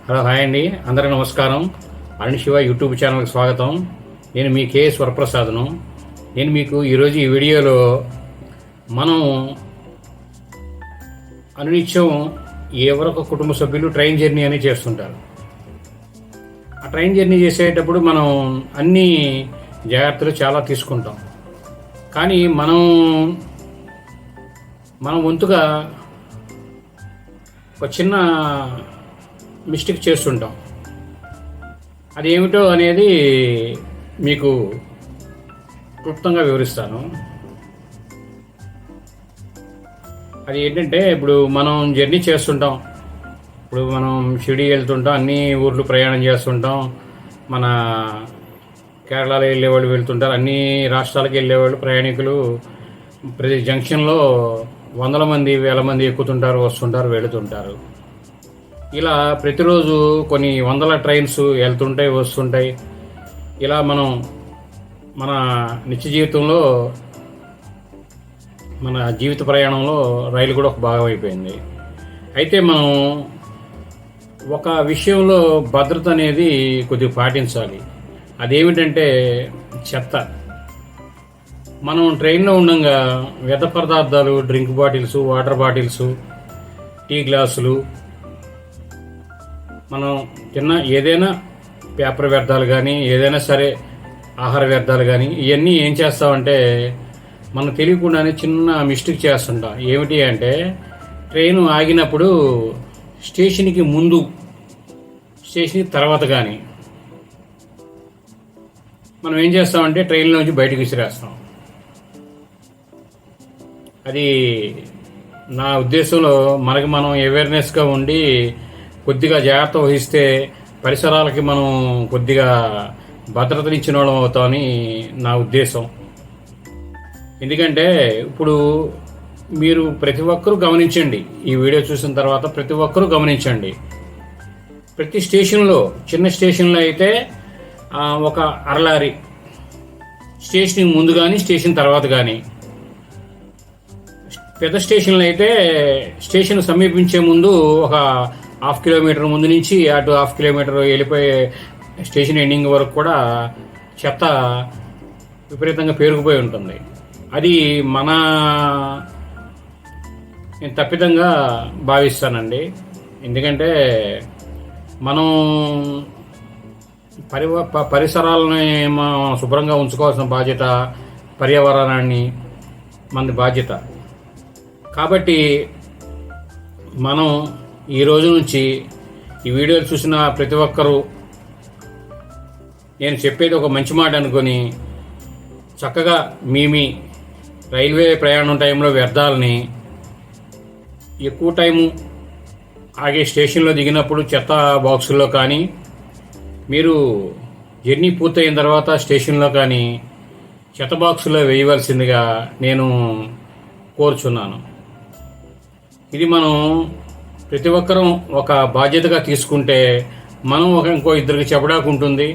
Hello hi అండి, అందరికీ నమస్కారం. అరుణ్ శివ యూట్యూబ్ ఛానల్కి స్వాగతం. నేను మీ కేఎస్ వరప్రసాద్ను. నేను మీకు ఈరోజు ఈ వీడియోలో మనం అనునిత్యం ఎవరొక కుటుంబ సభ్యులు ట్రైన్ జర్నీ అని చేస్తుంటారు. ఆ ట్రైన్ జర్నీ చేసేటప్పుడు మనం అన్ని జాగ్రత్తలు చాలా తీసుకుంటాం. కానీ మనం వంతుగా ఒక చిన్న మిస్టేక్ చేస్తుంటాం. అదేమిటో అనేది మీకు క్లుప్తంగా వివరిస్తాను. అది ఏంటంటే, ఇప్పుడు మనం జర్నీ చేస్తుంటాం. ఇప్పుడు మనం షిరిడి వెళ్తుంటాం, అన్ని ఊర్లు ప్రయాణం చేస్తుంటాం. మన కేరళలో వెళ్ళేవాళ్ళు వెళ్తుంటారు, అన్ని రాష్ట్రాలకు వెళ్ళేవాళ్ళు ప్రయాణికులు ప్రతి జంక్షన్లో వందల మంది వేల మంది ఎక్కుతుంటారు, వస్తుంటారు, వెళుతుంటారు. ఇలా ప్రతిరోజు కొన్ని వందల ట్రైన్స్ వెళ్తుంటాయి, వస్తుంటాయి. ఇలా మనం మన నిత్య జీవితంలో, మన జీవిత ప్రయాణంలో రైలు కూడా ఒక భాగం అయిపోయింది. అయితే మనం ఒక విషయంలో భద్రత అనేది కొద్దిగా పాటించాలి. అదేమిటంటే చెత్త. మనం ట్రైన్లో ఉండగా వ్యర్థ పదార్థాలు, drink bottles, water bottles, tea గ్లాసులు, మనం తిన్న ఏదైనా పేపర్ వ్యర్థాలు కానీ, ఏదైనా సరే ఆహార వ్యర్థాలు కానీ, ఇవన్నీ ఏం చేస్తామంటే మనం తెలియకుండానే చిన్న మిస్టేక్ చేస్తుంటాం. ఏమిటి అంటే, ట్రైన్ ఆగినప్పుడు స్టేషన్కి ముందు, స్టేషన్కి తర్వాత కానీ మనం ఏం చేస్తామంటే ట్రైన్లోంచి బయటకు విసిరేస్తాం. అది నా ఉద్దేశంలో మనకి మనం అవేర్నెస్గా ఉండి కొద్దిగా జాగ్రత్త వహిస్తే పరిసరాలకి మనం కొద్దిగా భద్రతనిచ్చిన వాళ్ళం అవుతామని నా ఉద్దేశం. ఎందుకంటే ఇప్పుడు మీరు ప్రతి ఒక్కరూ గమనించండి, ఈ వీడియో చూసిన తర్వాత ప్రతి ఒక్కరూ గమనించండి. ప్రతి స్టేషన్లో, చిన్న స్టేషన్లో అయితే ఒక అరలారీ, స్టేషన్కి ముందు కానీ స్టేషన్ తర్వాత కానీ, పెద్ద స్టేషన్లో అయితే స్టేషన్ సమీపించే ముందు ఒక 1/2 కిలోమీటర్ ముందు నుంచి అటు 1/2 కిలోమీటర్ వెళ్ళిపోయే స్టేషన్ ఎండింగ్ వరకు కూడా చెత్త విపరీతంగా పేరుకుపోయి ఉంటుంది. అది నేను తప్పిదంగా భావిస్తానండి. ఎందుకంటే మనం పరిసరాలని మనం శుభ్రంగా ఉంచుకోవాల్సిన బాధ్యత, పర్యావరణాన్ని మన బాధ్యత. కాబట్టి మనం ఈ రోజు నుంచి ఈ వీడియోలు చూసిన ప్రతి ఒక్కరూ నేను చెప్పేది ఒక మంచి మాట అనుకొని చక్కగా మీ రైల్వే ప్రయాణం టైంలో వ్యర్థాలని ఎక్కువ టైము ఆగే స్టేషన్లో దిగినప్పుడు చెత్త బాక్సుల్లో కానీ, మీరు జర్నీ పూర్తయిన తర్వాత స్టేషన్లో కానీ చెత్త బాక్సులో వేయవలసిందిగా నేను కోరుచున్నాను. ఇది మనం ప్రతి ఒక్కరం ఒక బాధ్యతగా తీసుకుంటే మనం ఇంకో ఇద్దరికి చెప్పడానికి ఉంటుంది.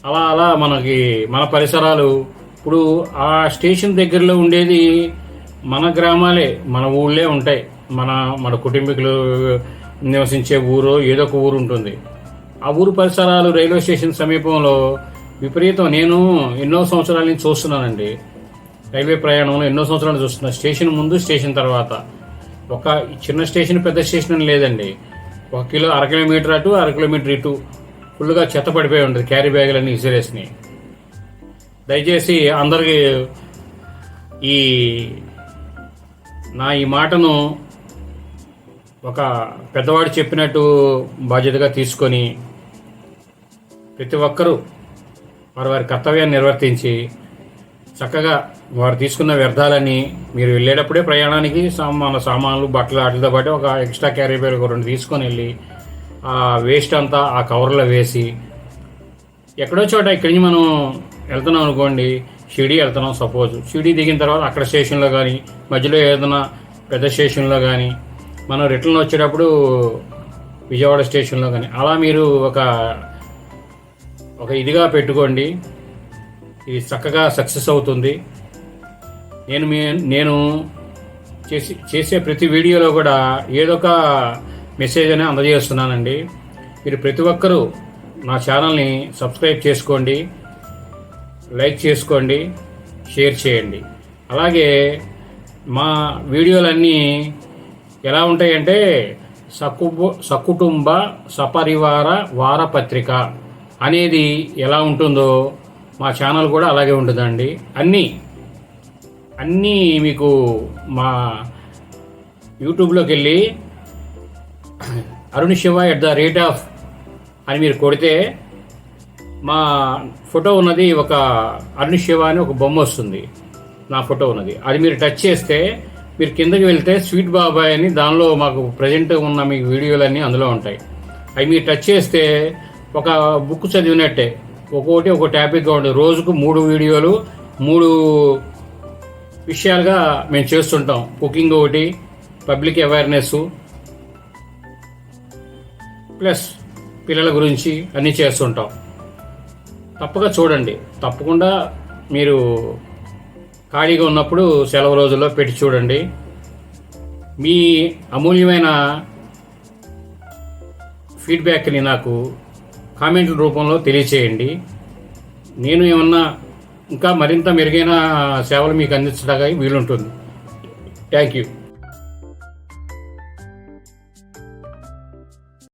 అలా అలా మనకి మన పరిసరాలు, ఇప్పుడు ఆ స్టేషన్ దగ్గరలో ఉండేది మన గ్రామాలే, మన ఊళ్ళే ఉంటాయి. మన కుటుంబీకులు నివసించే ఊరు, ఏదో ఒక ఊరు ఉంటుంది. ఆ ఊరు పరిసరాలు రైల్వే స్టేషన్ సమీపంలో విపరీతం. నేను ఎన్నో సంవత్సరాల నుంచి చూస్తున్నానండి, రైల్వే ప్రయాణంలో ఎన్నో సంవత్సరాలు చూస్తున్నాను. స్టేషన్ ముందు, స్టేషన్ తర్వాత. ఒక చిన్న స్టేషన్, పెద్ద స్టేషన్ అని లేదండి. 1 కిలోమీటర్ అటు, 1/2 కిలోమీటర్ ఇటు ఫుల్గా చెత్త పడిపోయి ఉంటుంది. క్యారీ బ్యాగులన్నీ ఇసిరేసినాయి. దయచేసి అందరికీ ఈ మాటను ఒక పెద్దవాడు చెప్పినట్టు బాధ్యతగా తీసుకొని ప్రతి ఒక్కరూ వారి కర్తవ్యాన్ని నిర్వర్తించి చక్కగా వారు తీసుకున్న వ్యర్థాలని మీరు వెళ్ళేటప్పుడే ప్రయాణానికి సామాన్లు, బట్టలు, వాటితో పాటు ఒక ఎక్స్ట్రా క్యారీ బ్యాగ్ 2 తీసుకొని వెళ్ళి ఆ వేస్ట్ అంతా ఆ కవర్లో వేసి, ఎక్కడో చోట ఇక్కడి నుంచి మనం వెళ్తున్నాం అనుకోండి, షిరిడి వెళ్తున్నాం సపోజ్, షిరిడి దిగిన తర్వాత అక్కడ స్టేషన్లో కానీ, మధ్యలో ఏదైనా పెద్ద స్టేషన్లో కానీ, మనం రిటర్న్ వచ్చేటప్పుడు విజయవాడ స్టేషన్లో కానీ, అలా మీరు ఒక ఇదిగా పెట్టుకోండి. ఇది చక్కగా సక్సెస్ అవుతుంది. నేను చేసే ప్రతి వీడియోలో కూడా ఏదో ఒక మెసేజ్ అని అందజేస్తున్నానండి. మీరు ప్రతి ఒక్కరూ నా ఛానల్ని సబ్స్క్రైబ్ చేసుకోండి, లైక్ చేసుకోండి, షేర్ చేయండి. అలాగే మా వీడియోలన్నీ ఎలా ఉంటాయంటే సకుటుంబ సపరివార వారపత్రిక అనేది ఎలా ఉంటుందో మా ఛానల్ కూడా అలాగే ఉంటుందండి. అన్నీ మీకు మా యూట్యూబ్లోకి వెళ్ళి arunishiva@rate అని మీరు కొడితే మా ఫోటో ఉన్నది, ఒక అరుణిశివ అని ఒక బొమ్మ వస్తుంది, నా ఫోటో ఉన్నది. అది మీరు టచ్ చేస్తే మీరు కిందకి వెళ్తే స్వీట్ బాబాయ్ అని దానిలో మాకు ప్రజెంట్ ఉన్న మీ వీడియోలన్నీ అందులో ఉంటాయి. అవి మీరు టచ్ చేస్తే ఒక బుక్ చదివినట్టే ఒక్కొక్కటి ఒక టాపిక్గా ఉంటుంది. రోజుకు 3 వీడియోలు 3 విషయాలుగా మేము చేస్తుంటాం. కుకింగ్ ఒకటి, పబ్లిక్ అవేర్నెస్, ప్లస్ పిల్లల గురించి అన్నీ చేస్తుంటాం. తప్పగా చూడండి. తప్పకుండా మీరు ఖాళీగా ఉన్నప్పుడు సెలవు రోజుల్లో పెట్టి చూడండి. మీ అమూల్యమైన ఫీడ్బ్యాక్ని నాకు కామెంట్ల రూపంలో తెలియచేయండి. నేను ఏమన్నా ఇంకా మరింత మెరుగైన సేవలు మీకు అందించడానికి వీలుంటుంది. Thank you.